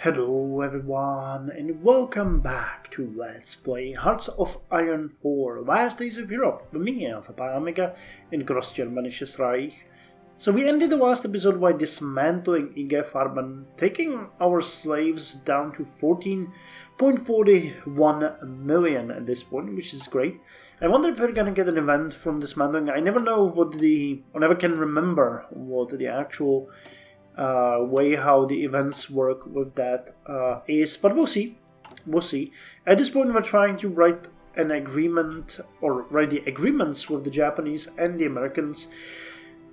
Hello everyone and welcome back to Let's Play Hearts of Iron 4 Last Days of Europe with me, Alpha Pi Omega, in Greater Germanic Reich. So we ended the last episode by dismantling IG Farben, taking our slaves down to 14.41 million at this point, which is great. I wonder if we're gonna get an event from dismantling. I never never can remember what the actual way how the events work with that is, but we'll see. At this point we're trying to write an agreement, or write the agreements with the Japanese and the Americans,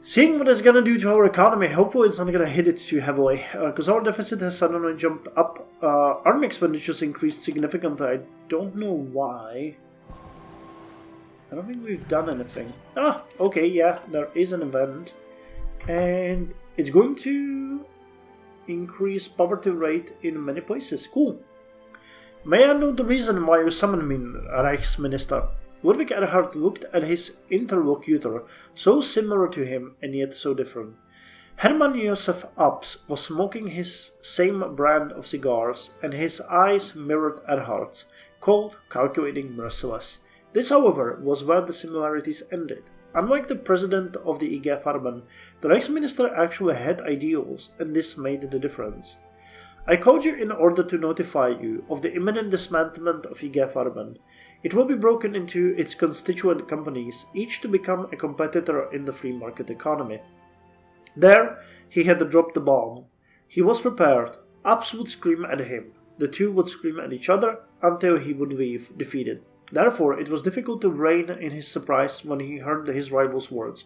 seeing what it's gonna do to our economy. Hopefully it's not gonna hit it too heavily, because our deficit has suddenly jumped up. Army expenditures increased significantly. I don't know why. I don't think we've done anything. Okay, yeah, there is an event, and it's going to increase poverty rate in many places. Cool. May I know the reason why you summoned me, Reichsminister? Ludwig Erhard looked at his interlocutor, so similar to him and yet so different. Hermann Josef Abs was smoking his same brand of cigars, and his eyes mirrored Erhard's, cold, calculating, merciless. This, however, was where the similarities ended. Unlike the president of the IG Farben, the Reichsminister actually had ideals, and this made the difference. I called you in order to notify you of the imminent dismantlement of IG Farben. It will be broken into its constituent companies, each to become a competitor in the free market economy. There, he had dropped the bomb. He was prepared. Abs would scream at him. The two would scream at each other until he would leave, defeated. Therefore, it was difficult to rein in his surprise when he heard his rival's words.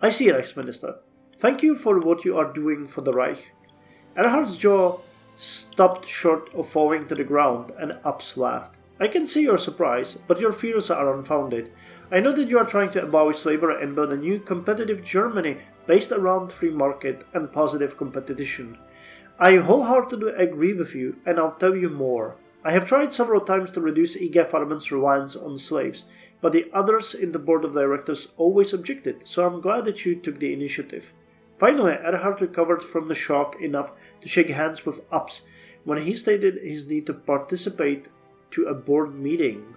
I see, Reichsminister. Thank you for what you are doing for the Reich. Erhard's jaw stopped short of falling to the ground, and Abs laughed. I can see your surprise, but your fears are unfounded. I know that you are trying to abolish slavery and build a new competitive Germany based around free market and positive competition. I wholeheartedly agree with you, and I'll tell you more. I have tried several times to reduce IG Farben's reliance on slaves, but the others in the board of directors always objected, so I'm glad that you took the initiative. Finally, Erhard recovered from the shock enough to shake hands with Abs when he stated his need to participate to a board meeting.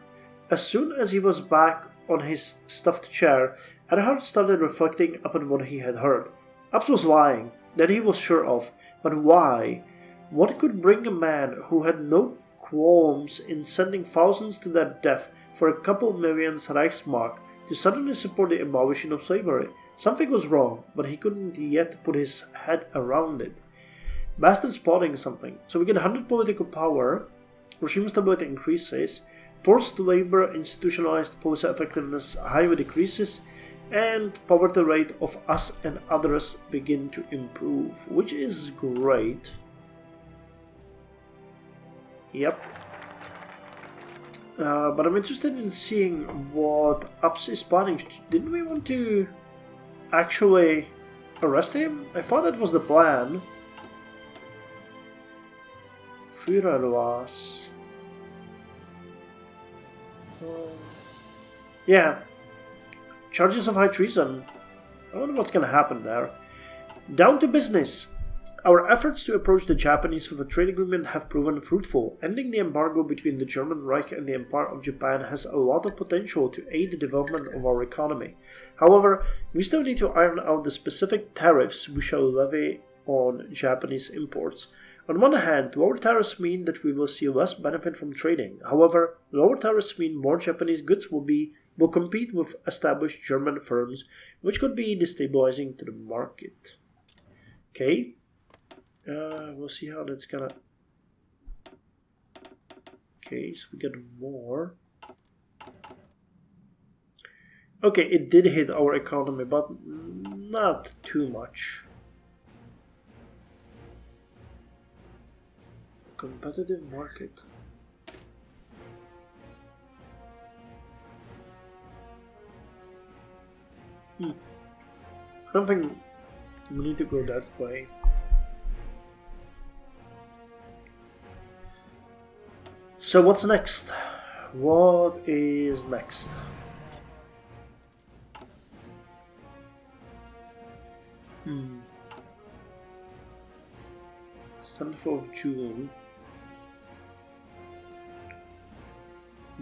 As soon as he was back on his stuffed chair, Erhard started reflecting upon what he had heard. Abs was lying, that he was sure of, but why? What could bring a man who had no qualms in sending thousands to their death for a couple million Reichsmark to suddenly support the abolition of slavery? Something was wrong, but he couldn't yet put his head around it. Bastard's plotting something. So we get 100 political power, regime stability increases, forced labor institutionalized policy effectiveness highly decreases, and poverty rate of us and others begin to improve, which is great. Yep. But I'm interested in seeing what Abs is planning. Didn't we want to actually arrest him? I thought that was the plan. Führer was... yeah. Charges of high treason. I wonder what's gonna happen there. Down to business. Our efforts to approach the Japanese with a trade agreement have proven fruitful. Ending the embargo between the German Reich and the Empire of Japan has a lot of potential to aid the development of our economy. However, we still need to iron out the specific tariffs we shall levy on Japanese imports. On one hand, lower tariffs mean that we will see less benefit from trading. However, lower tariffs mean more Japanese goods will compete with established German firms, which could be destabilizing to the market. Okay. We'll see how that's gonna... okay, so we get more. Okay, it did hit our economy, but not too much. Competitive market. I don't think we need to go that way. So what's next? What is next? 7th of June.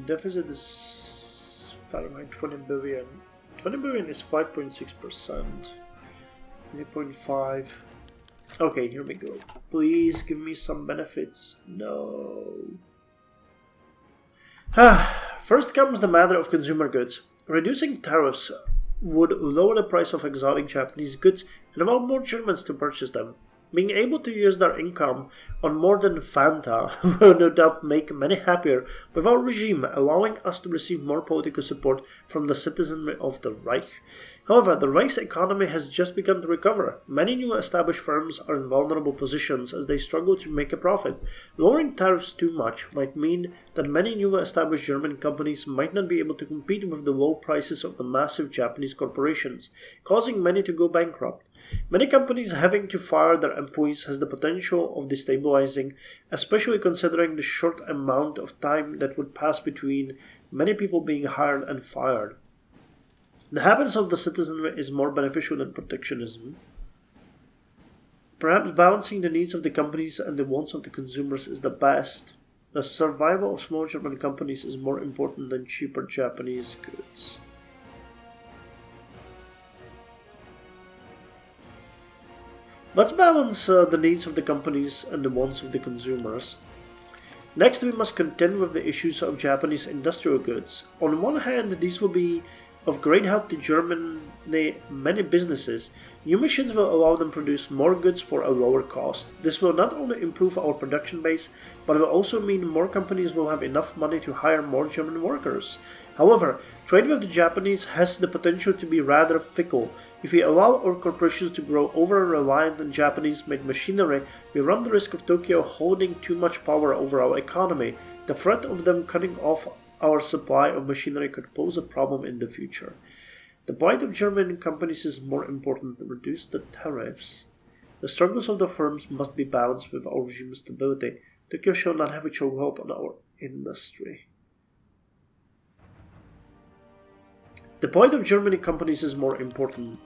Deficit is Fahrenheit 20 billion. 20 billion is 5.6%. 3.5. Okay, here we go. Please give me some benefits. No. First comes the matter of consumer goods. Reducing tariffs would lower the price of exotic Japanese goods and allow more Germans to purchase them. Being able to use their income on more than Fanta will no doubt make many happier with our regime, allowing us to receive more political support from the citizenry of the Reich. However, the Reich's economy has just begun to recover. Many new established firms are in vulnerable positions as they struggle to make a profit. Lowering tariffs too much might mean that many new established German companies might not be able to compete with the low prices of the massive Japanese corporations, causing many to go bankrupt. Many companies having to fire their employees has the potential of destabilizing, especially considering the short amount of time that would pass between many people being hired and fired. The happiness of the citizenry is more beneficial than protectionism. Perhaps balancing the needs of the companies and the wants of the consumers is the best. The survival of small German companies is more important than cheaper Japanese goods. Let's balance the needs of the companies and the wants of the consumers. Next, we must contend with the issues of Japanese industrial goods. On one hand, these will be of great help to Germany many businesses. New machines will allow them to produce more goods for a lower cost. This will not only improve our production base, but will also mean more companies will have enough money to hire more German workers. However, trade with the Japanese has the potential to be rather fickle. If we allow our corporations to grow over-reliant on Japanese-made machinery, we run the risk of Tokyo holding too much power over our economy. The threat of them cutting off our supply of machinery could pose a problem in the future. The plight of German companies is more important than reduce the tariffs. The struggles of the firms must be balanced with our regime stability. Tokyo shall not have a chokehold on our industry. The plight of German companies is more important.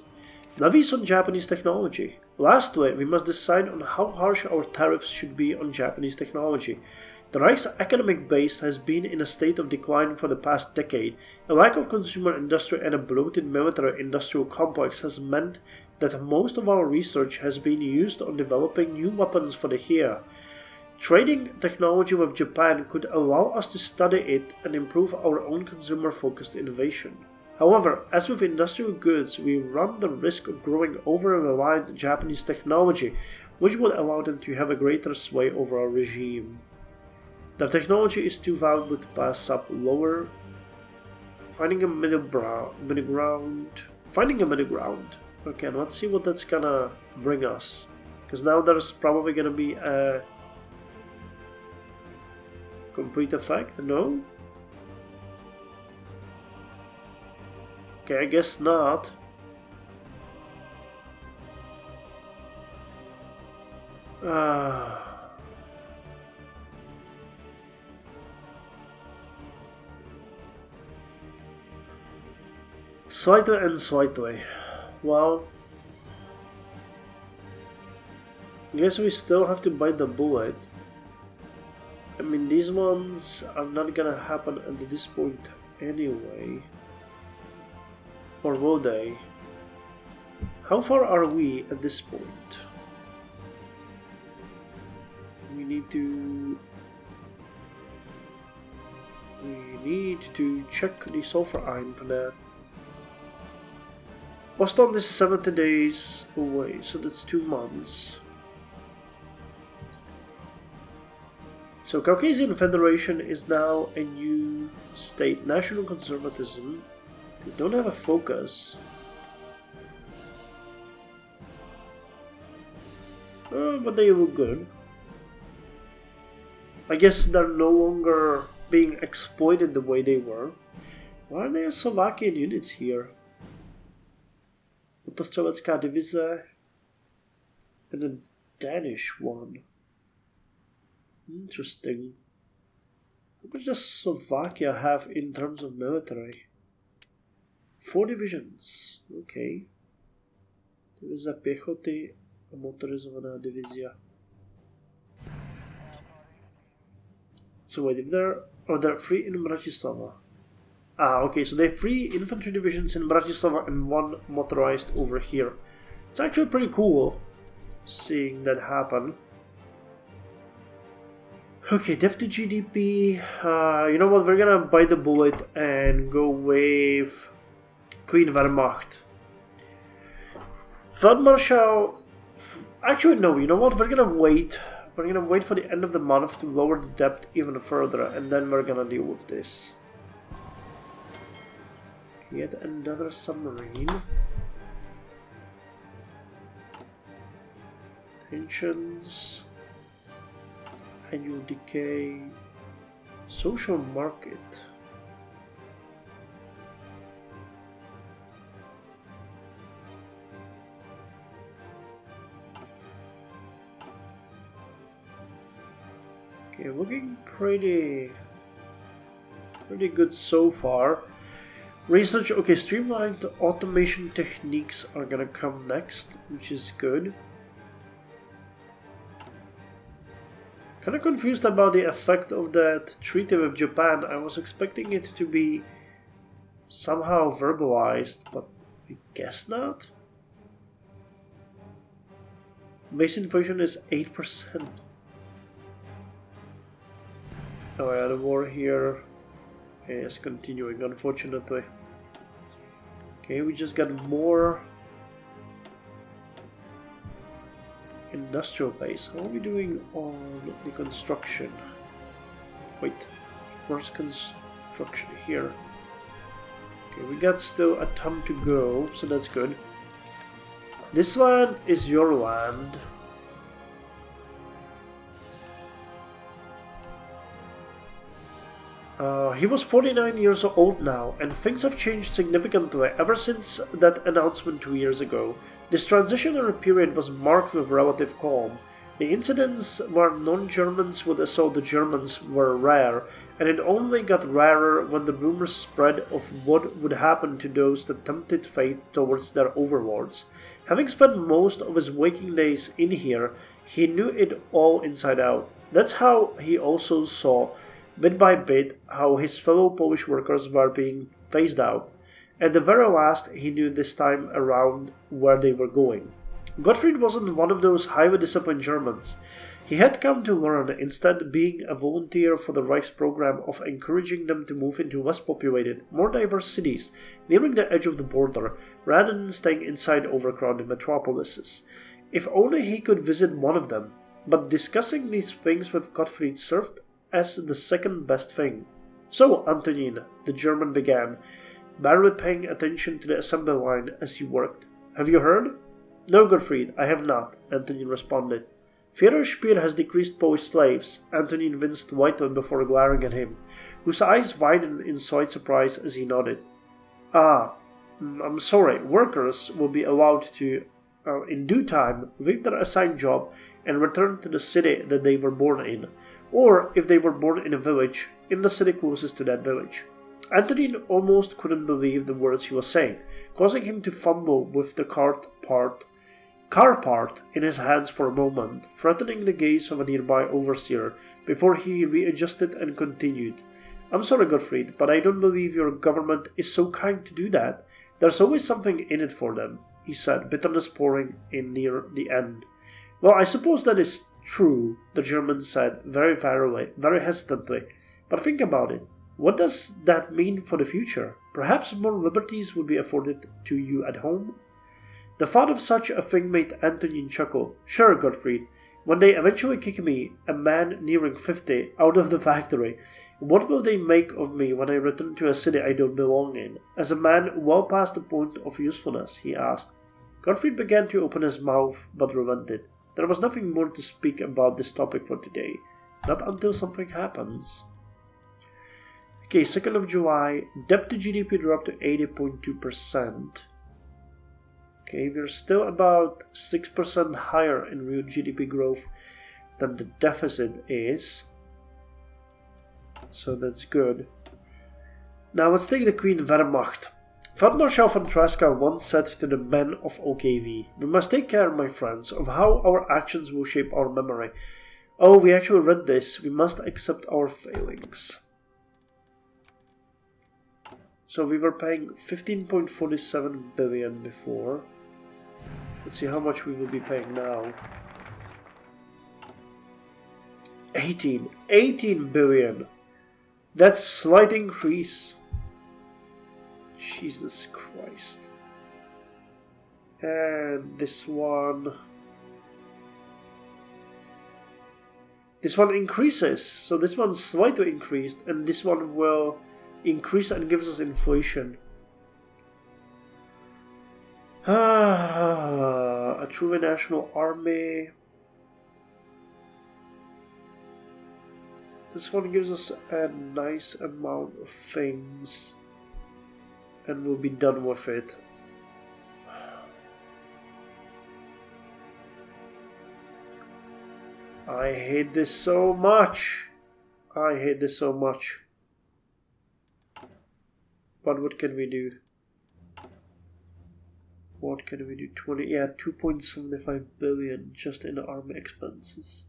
Levies on Japanese technology. Lastly, we must decide on how harsh our tariffs should be on Japanese technology. The Reich's economic base has been in a state of decline for the past decade. A lack of consumer industry and a bloated military-industrial complex has meant that most of our research has been used on developing new weapons for the Heer. Trading technology with Japan could allow us to study it and improve our own consumer-focused innovation. However, as with industrial goods, we run the risk of growing over-reliant on Japanese technology, which would allow them to have a greater sway over our regime. The technology is too valuable to pass up lower. Finding a middle ground. Okay, let's see what that's gonna bring us. Because now there's probably gonna be a complete effect, no? Okay, I guess not. Slightly and slightly. Well, I guess we still have to bite the bullet. I mean, these ones are not gonna happen at this point anyway. Or will they? How far are we at this point? We need to check the sulfur iron for that. Boston is 70 days away, so that's 2 months. So Caucasian Federation is now a new state. National conservatism. They don't have a focus. But they look good. I guess they're no longer being exploited the way they were. Why are there Slovakian units here? Motostřelecká divize and a Danish one. Interesting. How much does Slovakia have in terms of military? 4 divisions. Okay. Divize pěchoty a motorizovaná divizia. So wait, if they're Oh, they're 3 in Bratislava. Ah, okay, so they have 3 infantry divisions in Bratislava and 1 motorized over here. It's actually pretty cool seeing that happen. Okay, depth to GDP. You know what? We're gonna bite the bullet and go with Queen Wehrmacht. Feldmarschall. Actually, no. You know what? We're gonna wait. We're gonna wait for the end of the month to lower the depth even further, and then we're gonna deal with this. Yet another submarine. Tensions. Annual decay. Social market. Okay, looking pretty good so far. Research, okay, streamlined automation techniques are gonna come next, which is good. Kinda confused about the effect of that treaty with Japan. I was expecting it to be somehow verbalized, but I guess not. Base inflation is 8%. Oh yeah, the war here is continuing, unfortunately. Okay, we just got more industrial base. How are we doing on the construction? Wait, where's construction? Here. Okay, we got still a ton to go, so that's good. This land is your land. He was 49 years old now, and things have changed significantly ever since that announcement 2 years ago. This transitionary period was marked with relative calm. The incidents where non-Germans would assault the Germans were rare, and it only got rarer when the rumors spread of what would happen to those that tempted fate towards their overlords. Having spent most of his waking days in here, he knew it all inside out. That's how he also saw, bit by bit, how his fellow Polish workers were being phased out. At the very last, he knew this time around where they were going. Gottfried wasn't one of those highly disciplined Germans. He had come to learn, instead being a volunteer for the Reich's program of encouraging them to move into less populated, more diverse cities, nearing the edge of the border, rather than staying inside overcrowded metropolises. If only he could visit one of them, but discussing these things with Gottfried served as the second best thing. "So, Antonin," the German began, barely paying attention to the assembly line as he worked. "Have you heard?" "No, Gottfried, I have not," Antonin responded. "Führer Speer has decreased Polish slaves." Antonin winced whitely before glaring at him, whose eyes widened in slight surprise as he nodded. I'm sorry, workers will be allowed to, in due time, leave their assigned job and return to the city that they were born in. Or, if they were born in a village, in the city closest to that village." Antonin almost couldn't believe the words he was saying, causing him to fumble with the car part in his hands for a moment, threatening the gaze of a nearby overseer, before he readjusted and continued. "I'm sorry, Gottfried, but I don't believe your government is so kind to do that. There's always something in it for them," he said, bitterness pouring in near the end. "Well, I suppose that is true," the German said, very far away, very hesitantly. "But think about it. What does that mean for the future? Perhaps more liberties will be afforded to you at home?" The thought of such a thing made Antonin chuckle. "Sure, Gottfried. When they eventually kick me, a man nearing 50, out of the factory, what will they make of me when I return to a city I don't belong in? As a man well past the point of usefulness?" he asked. Gottfried began to open his mouth, but relented. There was nothing more to speak about this topic for today. Not until something happens. Okay, 2nd of July, debt to GDP dropped to 80.2%. Okay, we're still about 6% higher in real GDP growth than the deficit is. So that's good. Now let's take the Queen Wehrmacht. Feldmarschall von Tresca once said to the men of OKV, "We must take care, my friends, of how our actions will shape our memory. Oh, we actually read this. We must accept our failings." So we were paying 15.47 billion before. Let's see how much we will be paying now. 18 billion. That's slight increase. Jesus Christ. And this one increases. So this one slightly increased, and this one will increase and gives us inflation. A truly national army. This one gives us a nice amount of things, and we'll be done with it. I hate this so much. I hate this so much. But what can we do? What can we do? 2.75 billion just in army expenses.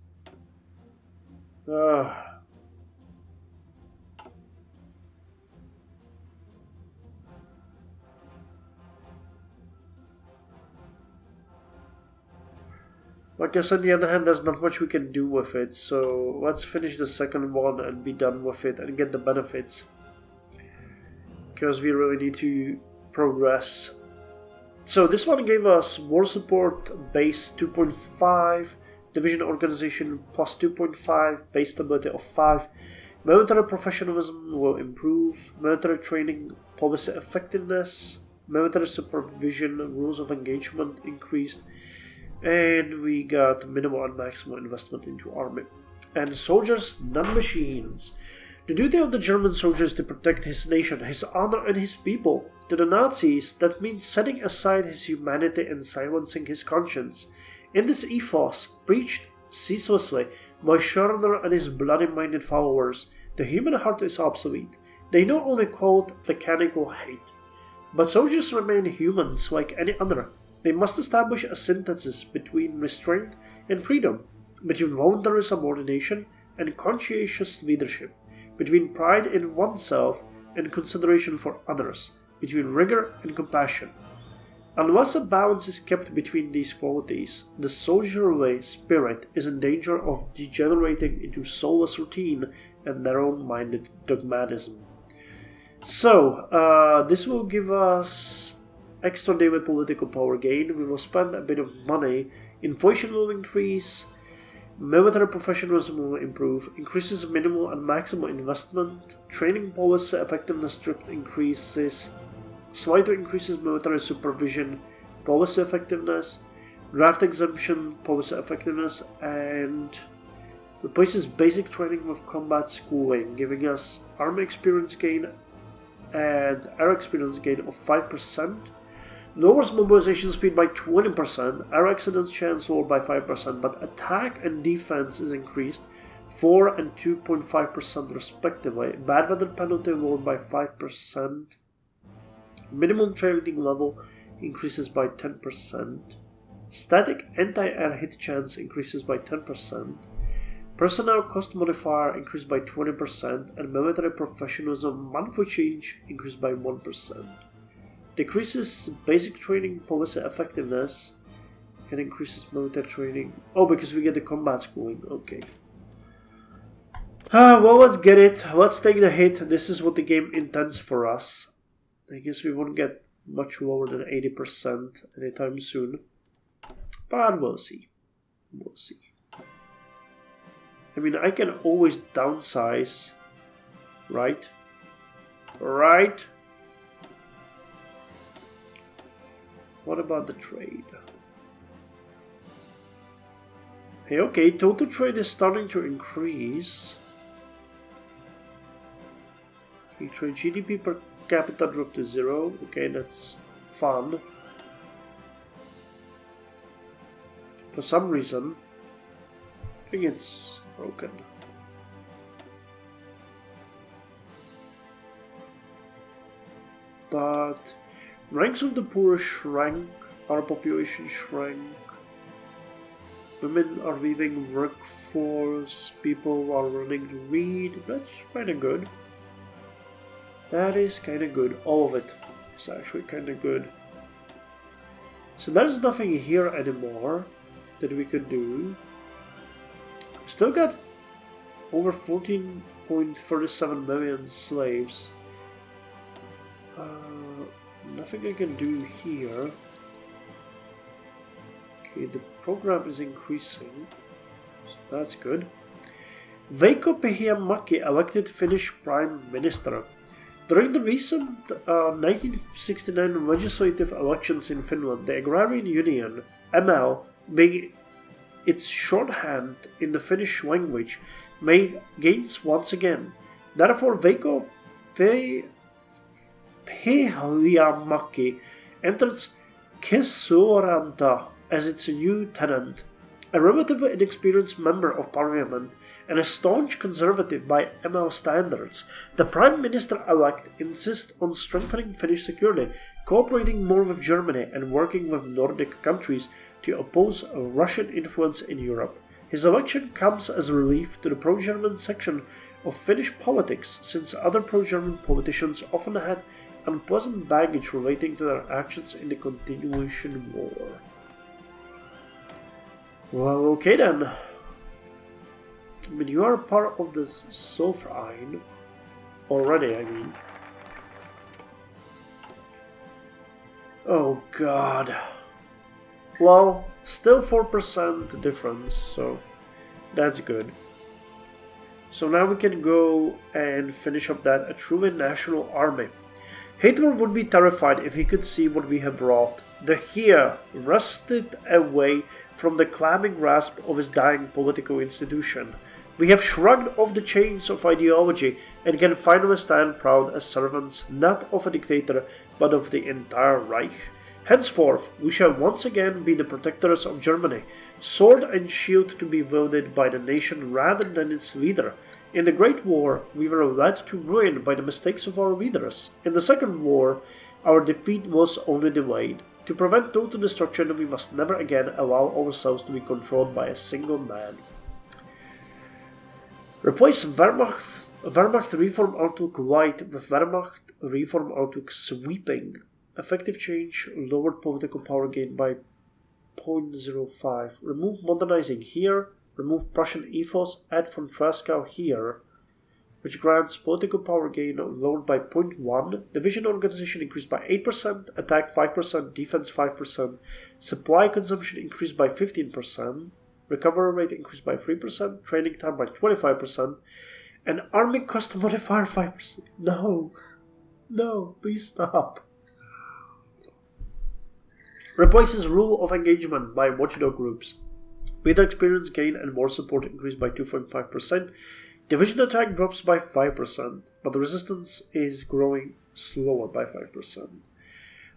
I guess on the other hand, there's not much we can do with it, so let's finish the second one and be done with it and get the benefits. Because we really need to progress. So this one gave us war support base 2.5, division organization plus 2.5, base stability of 5, military professionalism will improve, military training policy effectiveness, military supervision rules of engagement increased, and we got minimal and maximum investment into army. And soldiers, not machines. The duty of the German soldier is to protect his nation, his honor, and his people. To the Nazis, that means setting aside his humanity and silencing his conscience. In this ethos, preached ceaselessly by Schörner and his bloody-minded followers, the human heart is obsolete. They not only quote mechanical hate, but soldiers remain humans like any other. They must establish a synthesis between restraint and freedom, between voluntary subordination and conscientious leadership, between pride in oneself and consideration for others, between rigor and compassion. Unless a balance is kept between these qualities, the soldierly spirit is in danger of degenerating into soulless routine and narrow-minded dogmatism. So, this will give us extra daily political power gain. We will spend a bit of money. Inflation will increase. Military professionalism will improve. Increases minimal and maximum investment. Training policy effectiveness drift increases. Slightly increases military supervision policy effectiveness. Draft exemption policy effectiveness. And replaces basic training with combat schooling, giving us army experience gain and air experience gain of 5%. Lowers mobilization speed by 20%, air accidents chance lowered by 5%, but attack and defense is increased 4 and 2.5% respectively. Bad weather penalty lowered by 5%. Minimum training level increases by 10%. Static anti-air hit chance increases by 10%. Personnel cost modifier increased by 20%, and military professionalism monthly change increased by 1%. Decreases basic training policy effectiveness and increases military training. Oh, because we get the combat schooling. Okay. Well, let's get it. Let's take the hit. This is what the game intends for us. I guess we won't get much lower than 80% anytime soon. But we'll see. We'll see. I mean, I can always downsize. Right? Right? What about the trade? Hey, okay, total trade is starting to increase. Okay, trade GDP per capita dropped to 0. Okay, that's fun. For some reason, I think it's broken. But ranks of the poor shrank, our population shrank, women are leaving workforce, people are learning to read, that's kinda good. That is kind of good. All of it is actually kind of good. So there's nothing here anymore that we could do. Still got over 14.37 million slaves. Nothing I can do here. Okay, the program is increasing, so that's good. Veikko Pehiamäki elected Finnish Prime Minister. During the recent 1969 legislative elections in Finland, the Agrarian Union, ML, being its shorthand in the Finnish language, made gains once again. Therefore, Veikko Pehiamäki entered Kesuoranta as its new tenant. A relatively inexperienced member of parliament and a staunch conservative by ML standards, the Prime Minister-elect insists on strengthening Finnish security, cooperating more with Germany and working with Nordic countries to oppose Russian influence in Europe. His election comes as a relief to the pro-German section of Finnish politics, since other pro-German politicians often had unpleasant baggage relating to their actions in the Continuation War. Well, okay then. I mean, you are part of the Sovrein already, I mean. Oh god. Well, still 4% difference, so that's good. So now we can go and finish up that a truly national army. Hitler would be terrified if he could see what we have wrought. The Heer wrested away from the clamming grasp of his dying political institution. We have shrugged off the chains of ideology and can finally stand proud as servants not of a dictator but of the entire Reich. Henceforth, we shall once again be the protectors of Germany, sword and shield to be wielded by the nation rather than its leader. In the Great War, we were led to ruin by the mistakes of our leaders. In the Second War, our defeat was only delayed. To prevent total destruction, we must never again allow ourselves to be controlled by a single man. Replace Wehrmacht Reform Outlook Light with Wehrmacht Reform Outlook Sweeping. Effective change, lowered political power gain by 0.05. Remove modernizing here. Remove Prussian ethos. Add von Traskow here, which grants political power gain lowered by 0.1. Division organization increased by 8%. Attack 5%. Defense 5%. Supply consumption increased by 15%. Recovery rate increased by 3%. Training time by 25%. And army cost modifier 5%. No, please stop. Replaces rule of engagement by watchdog groups. Leader experience gain and war support increased by 2.5%. Division attack drops by 5%, but the resistance is growing slower by 5%.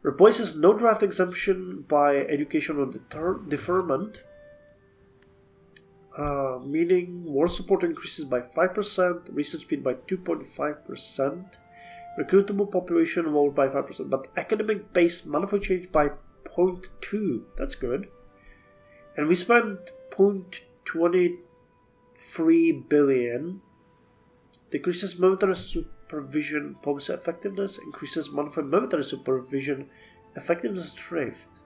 Replaces no draft exemption by educational deferment, meaning war support increases by 5%, research speed by 2.5%, recruitable population lowered by 5%, but academic base manifold change by 0.2. That's good. And we spent 0.23 billion. Decreases military supervision policy effectiveness. Increases modified military supervision effectiveness drift.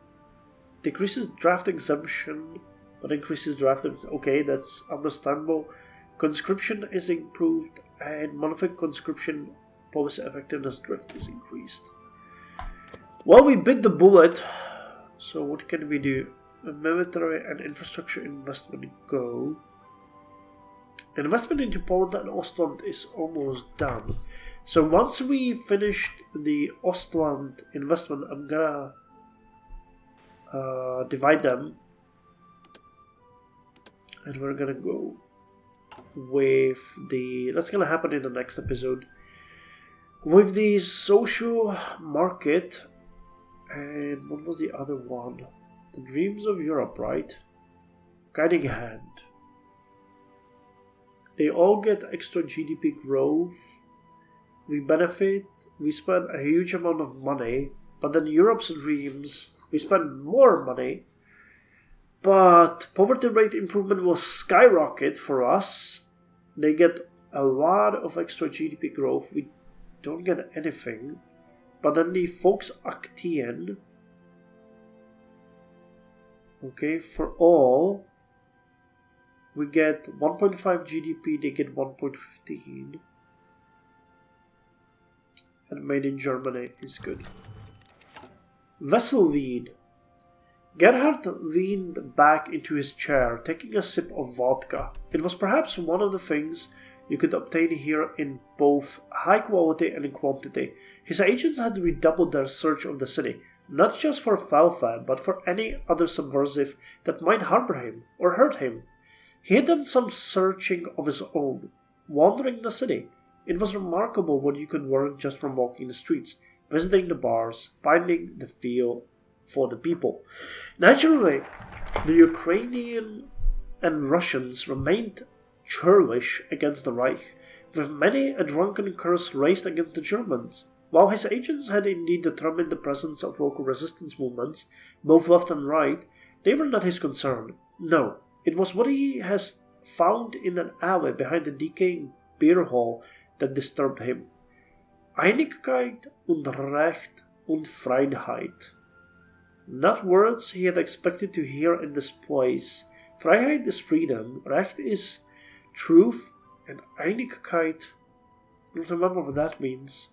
Decreases draft exemption, but increases draft. Okay, that's understandable. Conscription is improved, and modified conscription policy effectiveness drift is increased. Well, we bit the bullet. So what can we do? Military and infrastructure investment go. Investment into Poland and Ostland is almost done. So once we finished the Ostland investment, I'm gonna divide them, and we're gonna go with the. That's gonna happen in the next episode. With the social market. And what was the other one? The Dreams of Europe, right? Guiding Hand. They all get extra GDP growth. We benefit. We spend a huge amount of money. But then Europe's Dreams, we spend more money. But poverty rate improvement will skyrocket for us. They get a lot of extra GDP growth. We don't get anything. But then the Volksaktien, okay, for all, we get 1.5 GDP, they get 1.15. And made in Germany is good. Wesselwien. Gerhard leaned back into his chair, taking a sip of vodka. It was perhaps one of the things you could obtain here in both high quality and quantity. His agents had redoubled their search of the city, not just for Falfa, but for any other subversive that might harbor him or hurt him. He had done some searching of his own, wandering the city. It was remarkable what you could learn just from walking the streets, visiting the bars, finding the feel for the people. Naturally, the Ukrainian and Russians remained churlish against the Reich, with many a drunken curse raised against the Germans. While his agents had indeed determined the presence of local resistance movements, both left and right, they were not his concern. No, it was what he has found in an alley behind the decaying beer hall that disturbed him. Einigkeit und Recht und Freiheit. Not words he had expected to hear in this place. Freiheit is freedom, Recht is truth, and Einigkeit, I don't remember what that means.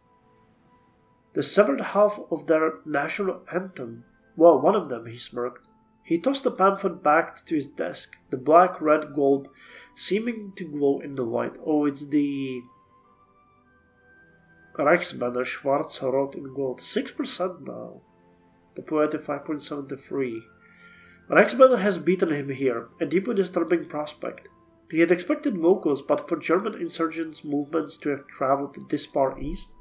The severed half of their national anthem. Well, one of them, he smirked. He tossed the pamphlet back to his desk, the black, red, gold seeming to glow in the light. Oh, it's the Reichsbanner, schwarz, rot, and gold. 6% now. Populated 5.73. Reichsbanner has beaten him here, a deeply disturbing prospect. He had expected locals, but for German insurgents' movements to have travelled this far east?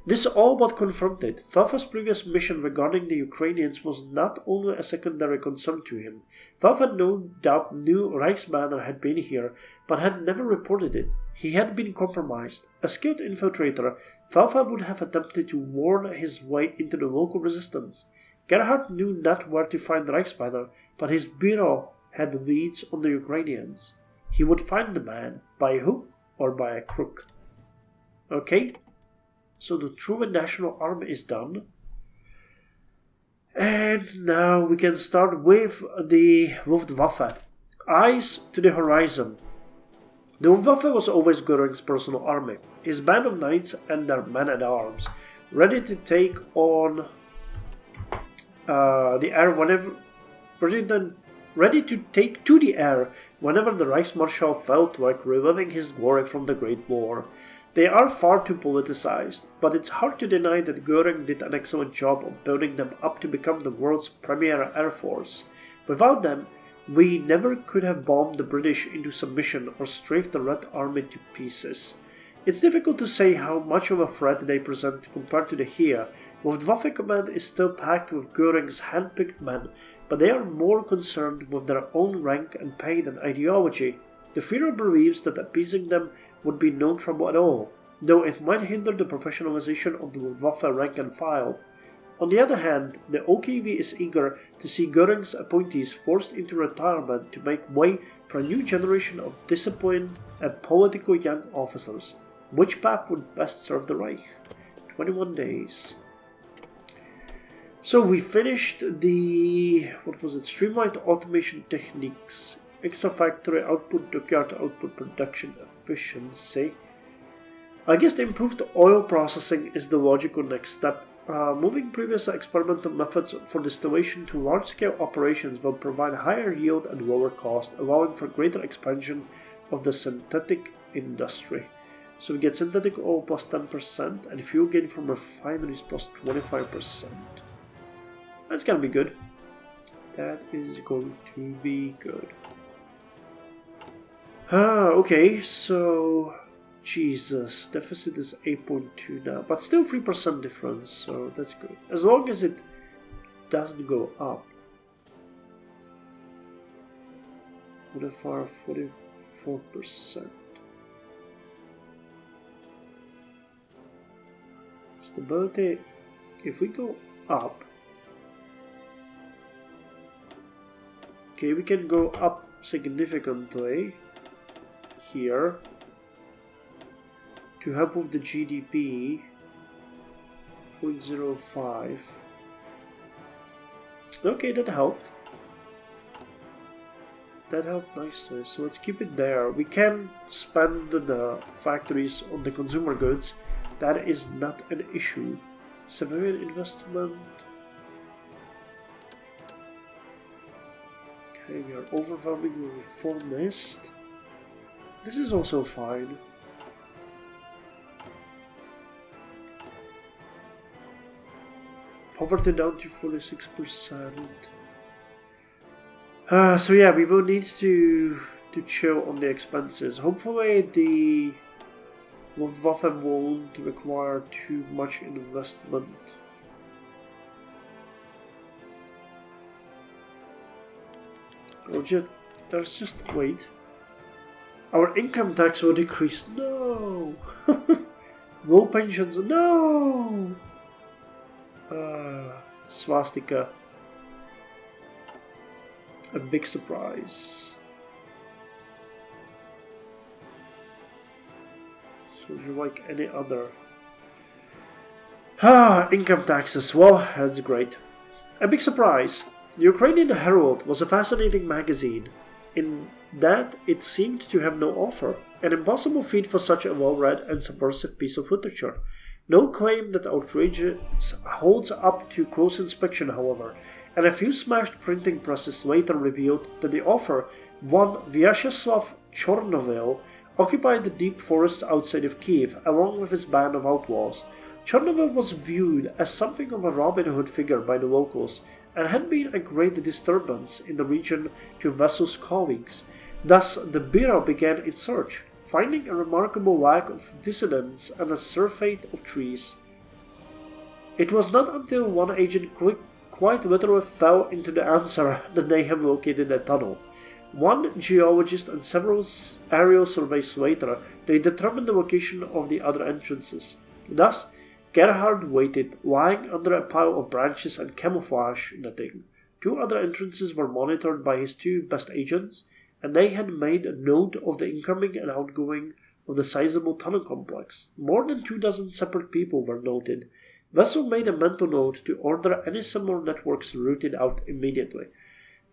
This all but confirmed it. Falfa's previous mission regarding the Ukrainians was not only a secondary concern to him. Falfa no doubt knew Reichsbanner had been here, but had never reported it. He had been compromised. A skilled infiltrator, Falfa would have attempted to warn his way into the local resistance. Gerhard knew not where to find Reichsbanner, but his bureau had leads on the Ukrainians. He would find the man, by a hook or by a crook. Okay, so the Truman National Army is done. And now we can start with the Luftwaffe. Eyes to the horizon. The Luftwaffe was always Göring's personal army, his band of knights and their men-at-arms, ready to take on the air whenever, ready to take to the air whenever the Reichsmarschall felt like reliving his glory from the Great War. They are far too politicized, but it's hard to deny that Göring did an excellent job of building them up to become the world's premier air force. Without them, we never could have bombed the British into submission or strafed the Red Army to pieces. It's difficult to say how much of a threat they present compared to the Heer. Luftwaffe command is still packed with Göring's hand-picked men, but they are more concerned with their own rank and pay than ideology. The Führer believes that appeasing them would be no trouble at all, though it might hinder the professionalization of the Luftwaffe rank and file. On the other hand, the OKV is eager to see Göring's appointees forced into retirement to make way for a new generation of disciplined and political young officers. Which path would best serve the Reich? 21 days. So we finished the, streamlined automation techniques, extra factory output, dockyard output, production efficiency. I guess the improved oil processing is the logical next step. Moving previous experimental methods for distillation to large-scale operations will provide higher yield and lower cost, allowing for greater expansion of the synthetic industry. So we get synthetic oil plus 10% and fuel gain from refineries plus 25%. That's gonna be good. That is going to be good. Okay, so Jesus, deficit is 8.2 now, but still 3% difference, so that's good. As long as it doesn't go up. What if our 44%? Stability, if we go up, okay, we can go up significantly here to help with the GDP. 0.05. Okay, that helped. That helped nicely, so let's keep it there. We can spend the factories on the consumer goods. That is not an issue. Civilian investment. Okay, we are overwhelming the reformist. This is also fine. Poverty down to 46%. So yeah, we will need to chill on the expenses. Hopefully the Luftwaffe won't require too much investment. Or let's just wait. Our income tax will decrease. No! Low pensions. No! Swastika. A big surprise. So like any other. Income taxes. Well, that's great. A big surprise. The Ukrainian Herald was a fascinating magazine, in that it seemed to have no offer, an impossible feat for such a well-read and subversive piece of literature. No claim that outrageous holds up to close inspection, however, and a few smashed printing presses later revealed that the author, one Vyacheslav Chornovil, occupied the deep forests outside of Kiev along with his band of outlaws. Chornovil was viewed as something of a Robin Hood figure by the locals, and had been a great disturbance in the region to Vessel's colleagues. Thus, the Bureau began its search, finding a remarkable lack of dissidents and a surfeit of trees. It was not until one agent quite literally fell into the answer that they have located a tunnel. One geologist and several aerial surveys later, they determined the location of the other entrances. Thus, Gerhard waited, lying under a pile of branches and camouflage netting. Two other entrances were monitored by his two best agents, and they had made a note of the incoming and outgoing of the sizable tunnel complex. More than 24 separate people were noted. Vessel made a mental note to order any similar networks rooted out immediately.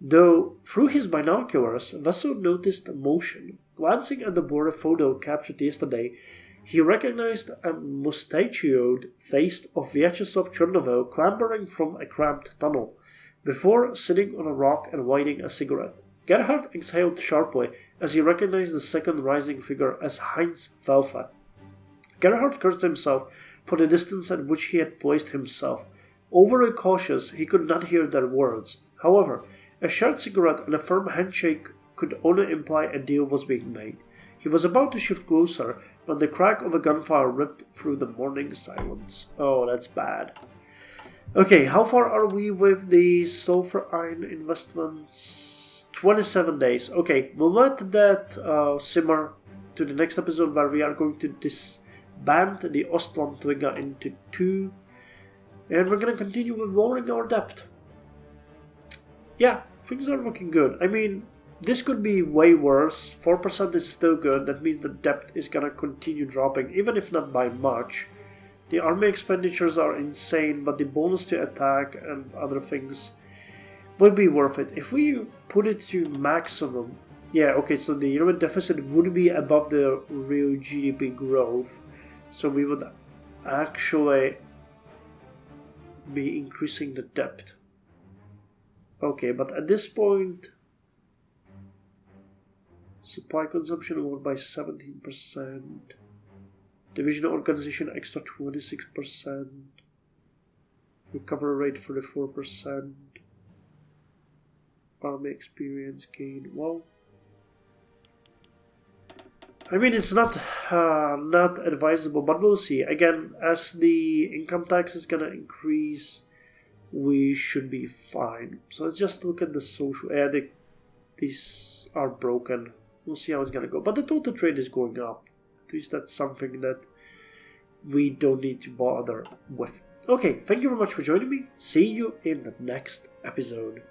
Though, through his binoculars, Vessel noticed motion. Glancing at the blurry photo captured yesterday, he recognized a mustachioed face of Vyacheslav Chornovil clambering from a cramped tunnel, before sitting on a rock and lighting a cigarette. Gerhard exhaled sharply as he recognized the second rising figure as Heinz Felfa. Gerhard cursed himself for the distance at which he had placed himself. Overly cautious, he could not hear their words. However, a shared cigarette and a firm handshake could only imply a deal was being made. He was about to shift closer when the crack of a gunfire ripped through the morning silence. Oh, that's bad. Okay, how far are we with the sulfur iron investments? 27 days. Okay, we'll let that simmer to the next episode where we are going to disband the Ostlandliga into two. And we're going to continue with lowering our debt. Yeah, things are looking good. I mean, this could be way worse. 4% is still good. That means the debt is going to continue dropping, even if not by much. The army expenditures are insane, but the bonus to attack and other things will be worth it. If we put it to maximum, yeah, okay, so the yearly deficit would be above the real GDP growth. So we would actually be increasing the debt. Okay, but at this point, supply consumption lowered by 17%. Divisional organization extra 26%. Recovery rate 34%. Army experience gain. Well, I mean, it's not advisable, but we'll see. Again, as the income tax is gonna increase, we should be fine. So let's just look at the social. These are broken. We'll see how it's gonna go. But the total trade is going up. At least that's something that we don't need to bother with. Okay, thank you very much for joining me. See you in the next episode.